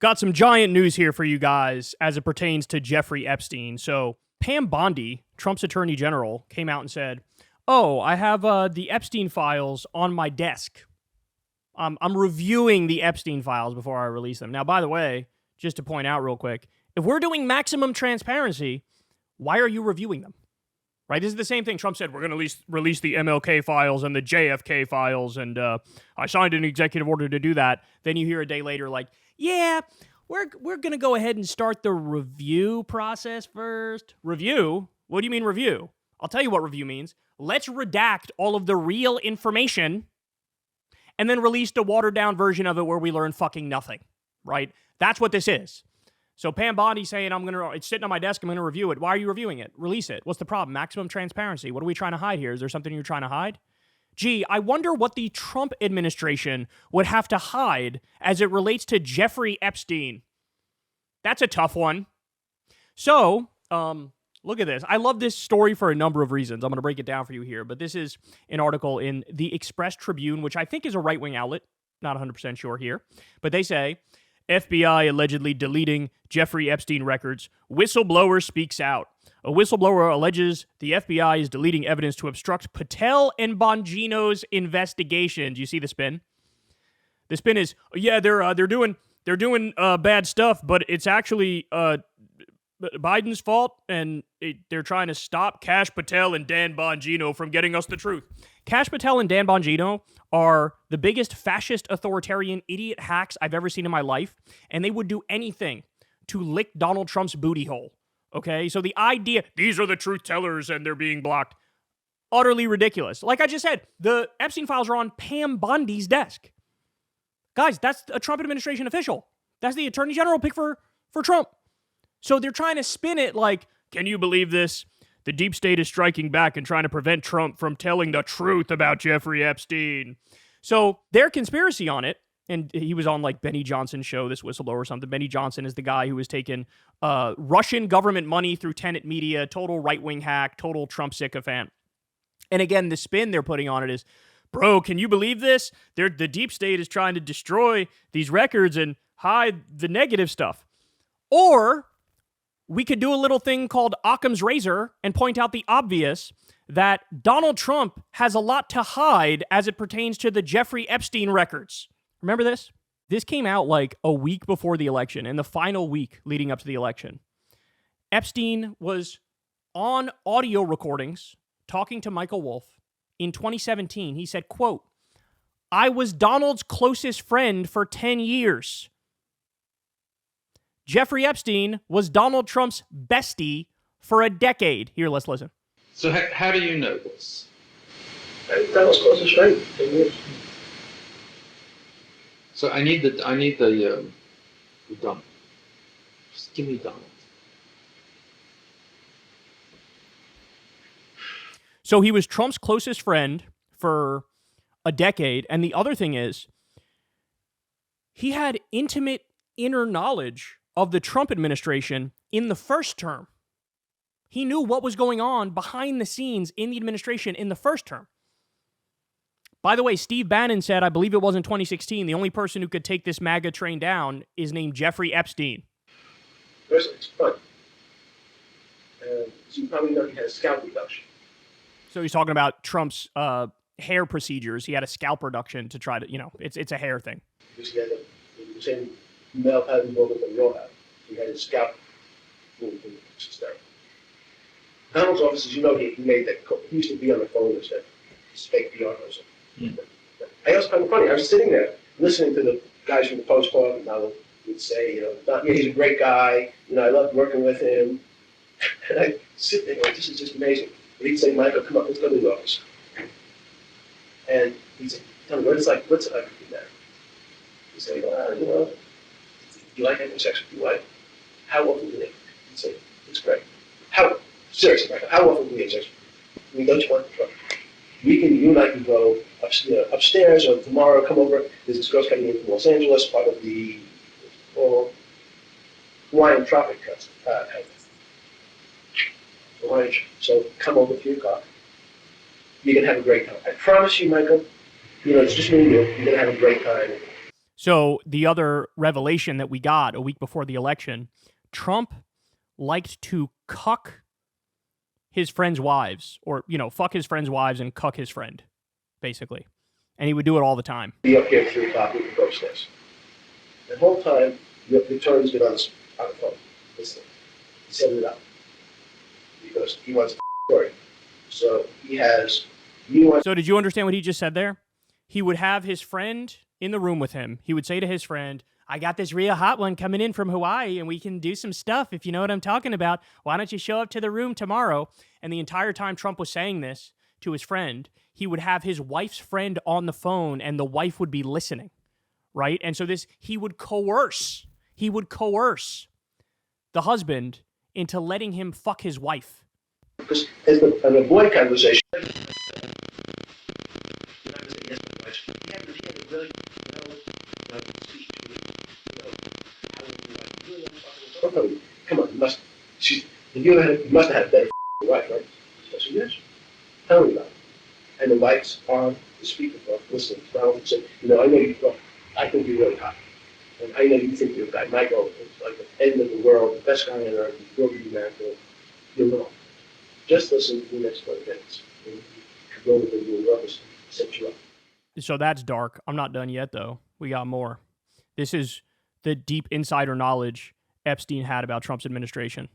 Got some giant news here for you guys as it pertains to Jeffrey Epstein. So Pam Bondi, Trump's attorney general, came out and said, oh, I have the Epstein files on my desk. I'm reviewing the Epstein files before I release them. Now, by the way, just to point out real quick, if we're doing maximum transparency, why are you reviewing them? Right? This is the same thing Trump said, we're going to release the MLK files and the JFK files, and I signed an executive order to do that. Then you hear a day later like, yeah, we're going to go ahead and start the review process first. Review? What do you mean review? I'll tell you what review means. Let's redact all of the real information and then release the watered-down version of it where we learn fucking nothing, right? That's what this is. So Pam Bondi saying, it's sitting on my desk, I'm going to review it. Why are you reviewing it? Release it. What's the problem? Maximum transparency. What are we trying to hide here? Is there something you're trying to hide? Gee, I wonder what the Trump administration would have to hide as it relates to Jeffrey Epstein. That's a tough one. So, look at this. I love this story for a number of reasons. I'm going to break it down for you here. But this is an article in the Express Tribune, which I think is a right-wing outlet. Not 100% sure here. But they say, FBI allegedly deleting Jeffrey Epstein records. Whistleblower speaks out. A whistleblower alleges the FBI is deleting evidence to obstruct Patel and Bongino's investigation. Do you see the spin? The spin is, yeah, they're doing bad stuff, but it's actually Biden's fault, and they're trying to stop Kash Patel and Dan Bongino from getting us the truth. Kash Patel and Dan Bongino are the biggest fascist, authoritarian, idiot hacks I've ever seen in my life, and they would do anything to lick Donald Trump's booty hole. Okay, so the idea, these are the truth tellers and they're being blocked, utterly ridiculous. Like I just said, the Epstein files are on Pam Bondi's desk. Guys, that's a Trump administration official. That's the attorney general pick for Trump. So they're trying to spin it like, can you believe this? The deep state is striking back and trying to prevent Trump from telling the truth about Jeffrey Epstein. So their conspiracy on it, and he was on like Benny Johnson's show, this whistleblower or something. Benny Johnson is the guy who was taking Russian government money through Tenet Media, total right-wing hack, total Trump sycophant. And again, the spin they're putting on it is, bro, can you believe this? The deep state is trying to destroy these records and hide the negative stuff. Or we could do a little thing called Occam's razor and point out the obvious, that Donald Trump has a lot to hide as it pertains to the Jeffrey Epstein records. Remember this? This came out like a week before the election, in the final week leading up to the election. Epstein was on audio recordings talking to Michael Wolff in 2017. He said, quote, I was Donald's closest friend for 10 years. Jeffrey Epstein was Donald Trump's bestie for a decade. Here, let's listen. So how do you know this? Donald's closest friend for 10 years. So I need the Donald. Just give me Donald. So he was Trump's closest friend for a decade. And the other thing is, he had intimate inner knowledge of the Trump administration in the first term. He knew what was going on behind the scenes in the administration in the first term. By the way, Steve Bannon said, I believe it was in 2016, the only person who could take this MAGA train down is named Jeffrey Epstein. First, it's fun. So you probably know he had a scalp reduction. So he's talking about Trump's hair procedures. He had a scalp reduction to try to, it's a hair thing. Because he had the same male pattern bone that we all have. He had his scalp moved in sterile. Donald's office, as you know, he made that. He used to be on the phone and said, "It's fake PR or something." I also found it funny. I was sitting there listening to the guys from the Post Club, and Donald would say, he's a great guy. I loved working with him. And I sit there going, this is just amazing. And he'd say, Michael, come on, let's go to the office. And he'd say, tell me, what's it like to be married? He'd say, do you like having sex with your wife? How often do they? He'd say, it's great. Seriously, Michael, how often do we have sex? Don't you want to try? You and I can go upstairs, or tomorrow come over. There's this girl's coming in from Los Angeles, part of the Hawaiian Tropic So come over 3 o'clock. You're going to have a great time. I promise you, Michael, it's just me and you. You're going to have a great time. So the other revelation that we got a week before the election, Trump liked to cuck his friends' wives, or, fuck his friends' wives and cuck his friend, basically. And he would do it all the time. Be up here at 3 o'clock with the go upstairs. The whole time, the attorney's been on the phone, listening. He's setting it up. Because he wants a story. So he has... So did you understand what he just said there? He would have his friend in the room with him. He would say to his friend, I got this real hot one coming in from Hawaii, and we can do some stuff if you know what I'm talking about. Why don't you show up to the room tomorrow? And the entire time Trump was saying this to his friend, he would have his wife's friend on the phone, and the wife would be listening, right? And so he would coerce the husband into letting him fuck his wife. Because as an avoid conversation, come on, you must have had a better wife, right? I said, yes. Tell me about it. And the wife's on the speakerphone, listening to Donald and saying, I think you're really hot. And I know you think you're a guy. Michael, it's like the end of the world, the best guy on earth, you will be married to. You're wrong. Just listen to the next 20 minutes. And you can go with the new rubbish and set you up. So that's dark. I'm not done yet, though. We got more. This is the deep insider knowledge Epstein had about Trump's administration.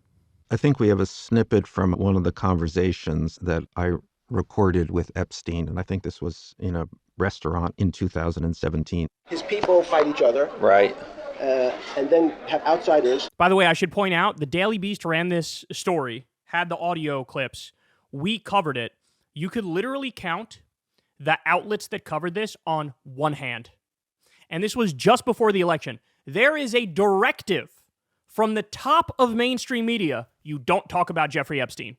I think we have a snippet from one of the conversations that I recorded with Epstein, and I think this was in a restaurant in 2017. His people fight each other. Right. And then have outsiders. By the way, I should point out, the Daily Beast ran this story, had the audio clips. We covered it. You could literally count the outlets that covered this on one hand. And this was just before the election. There is a directive from the top of mainstream media. You don't talk about Jeffrey Epstein.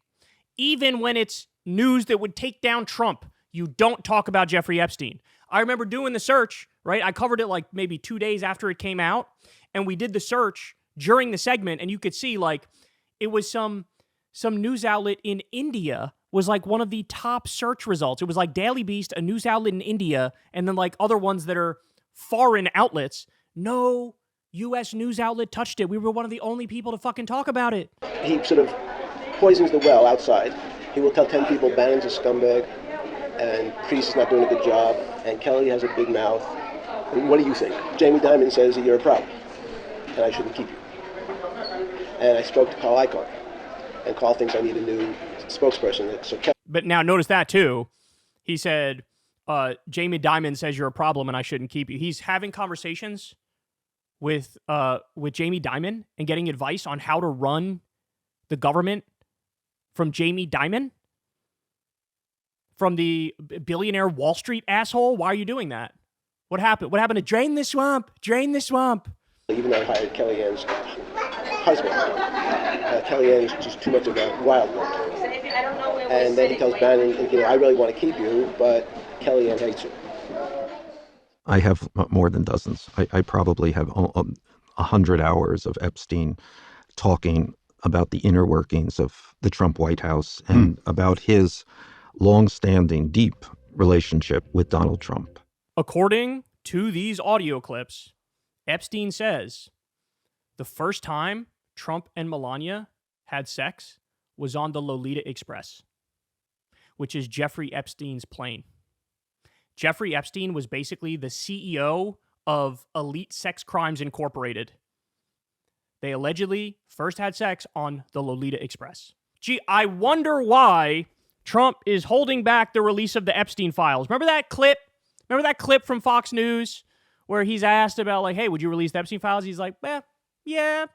Even when it's news that would take down Trump, you don't talk about Jeffrey Epstein. I remember doing the search, right? I covered it like maybe 2 days after it came out. And we did the search during the segment. And you could see like it was some news outlet in India was like one of the top search results. It was like Daily Beast, a news outlet in India, and then like other ones that are foreign outlets. No U.S. news outlet touched it. We were one of the only people to fucking talk about it. He sort of poisons the well outside. He will tell 10 people Bannon's a scumbag, and Priest is not doing a good job, and Kelly has a big mouth. And what do you think? Jamie Dimon says that you're a problem, and I shouldn't keep you. And I spoke to Carl Icahn, and Carl thinks I need a new spokesperson. So but now notice that too. He said, Jamie Dimon says you're a problem and I shouldn't keep you. He's having conversations with Jamie Dimon and getting advice on how to run the government from Jamie Dimon? From the billionaire Wall Street asshole? Why are you doing that? What happened? What happened to drain the swamp? Drain the swamp. Even though I hired Kellyanne's husband, Kellyanne's just too much of a wild one. And then he tells Bannon, I really want to keep you, but Kellyanne hates you. I have more than dozens. I probably have 100 hours of Epstein talking about the inner workings of the Trump White House and about his long-standing, deep relationship with Donald Trump. According to these audio clips, Epstein says the first time Trump and Melania had sex was on the Lolita Express, which is Jeffrey Epstein's plane. Jeffrey Epstein was basically the CEO of Elite Sex Crimes Incorporated. They allegedly first had sex on the Lolita Express. Gee, I wonder why Trump is holding back the release of the Epstein files. Remember that clip? Remember that clip from Fox News where he's asked about, like, hey, would you release the Epstein files? He's like, well, yeah.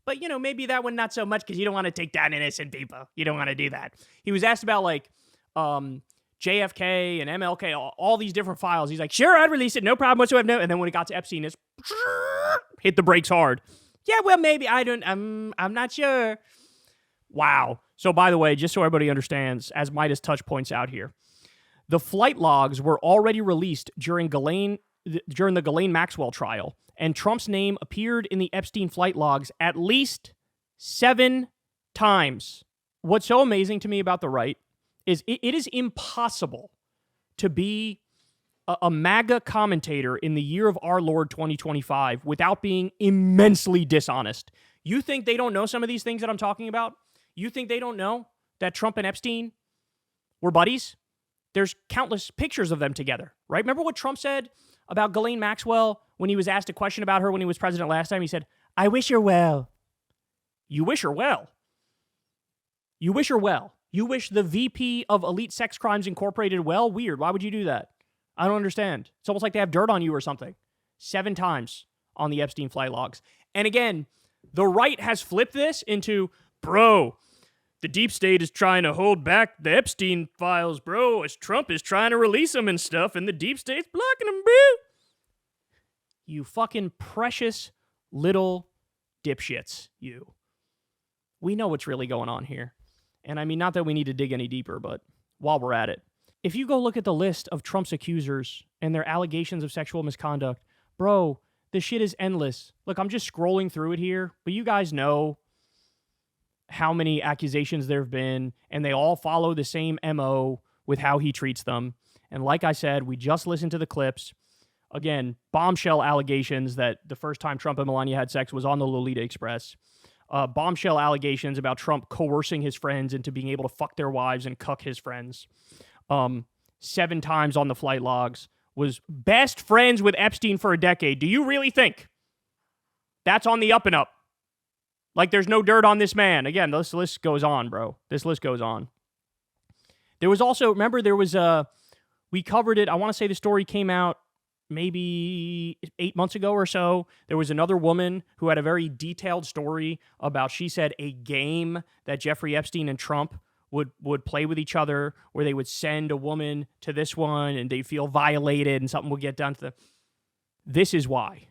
But, maybe that one not so much because you don't want to take down innocent people. You don't want to do that. He was asked about, like, JFK and MLK, all these different files. He's like, sure, I'd release it. No problem whatsoever. No. And then when it got to Epstein, it's hit the brakes hard. Yeah, well, maybe. I'm not sure. Wow. So, by the way, just so everybody understands, as Midas Touch points out here, the flight logs were already released during the Ghislaine Maxwell trial, and Trump's name appeared in the Epstein flight logs at least 7 times. What's so amazing to me about the right is it is impossible to be a MAGA commentator in the year of our Lord 2025 without being immensely dishonest. You think they don't know some of these things that I'm talking about? You think they don't know that Trump and Epstein were buddies? There's countless pictures of them together, right? Remember what Trump said about Ghislaine Maxwell when he was asked a question about her when he was president last time? He said, "I wish her well." You wish her well. You wish her well. You wish the VP of Elite Sex Crimes Incorporated well? Weird. Why would you do that? I don't understand. It's almost like they have dirt on you or something. 7 times on the Epstein flight logs. And again, the right has flipped this into, bro, the deep state is trying to hold back the Epstein files, bro, as Trump is trying to release them and stuff, and the deep state's blocking them, bro. You fucking precious little dipshits, you. We know what's really going on here. And I mean, not that we need to dig any deeper, but while we're at it, if you go look at the list of Trump's accusers and their allegations of sexual misconduct, bro, the shit is endless. Look, I'm just scrolling through it here, but you guys know how many accusations there have been, and they all follow the same MO with how he treats them. And like I said, we just listened to the clips. Again, bombshell allegations that the first time Trump and Melania had sex was on the Lolita Express. Bombshell allegations about Trump coercing his friends into being able to fuck their wives and cuck his friends. 7 times on the flight logs. Was best friends with Epstein for a decade. Do you really think that's on the up and up? Like there's no dirt on this man. Again, this list goes on, bro. This list goes on. There was also, remember there was we covered it. I want to say the story came out maybe 8 months ago or so. There was another woman who had a very detailed story about, she said, a game that Jeffrey Epstein and Trump would play with each other, where they would send a woman to this one and they feel violated and something would get done to them. This is why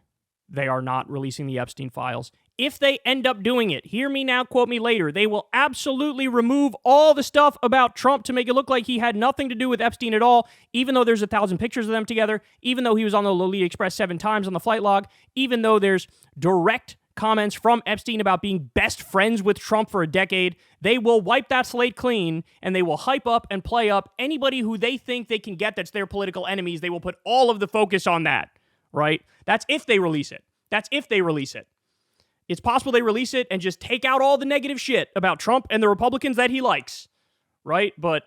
they are not releasing the Epstein files. If they end up doing it, hear me now, quote me later, they will absolutely remove all the stuff about Trump to make it look like he had nothing to do with Epstein at all, even though there's 1,000 pictures of them together, even though he was on the Lolita Express 7 times on the flight log, even though there's direct comments from Epstein about being best friends with Trump for a decade. They will wipe that slate clean, and they will hype up and play up anybody who they think they can get that's their political enemies. They will put all of the focus on that, right? That's if they release it. That's if they release it. It's possible they release it and just take out all the negative shit about Trump and the Republicans that he likes, right? But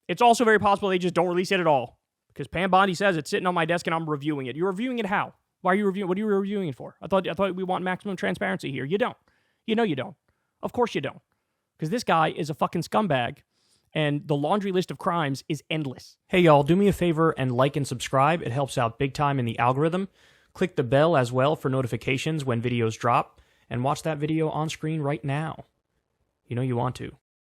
it's also very possible they just don't release it at all, because Pam Bondi says it's sitting on my desk and I'm reviewing it. You're reviewing it how? Why are you reviewing? What are you reviewing it for? I thought we want maximum transparency here. You don't. You know you don't. Of course you don't. Because this guy is a fucking scumbag, and the laundry list of crimes is endless. Hey y'all, do me a favor and like and subscribe. It helps out big time in the algorithm. Click the bell as well for notifications when videos drop, and watch that video on screen right now. You know you want to.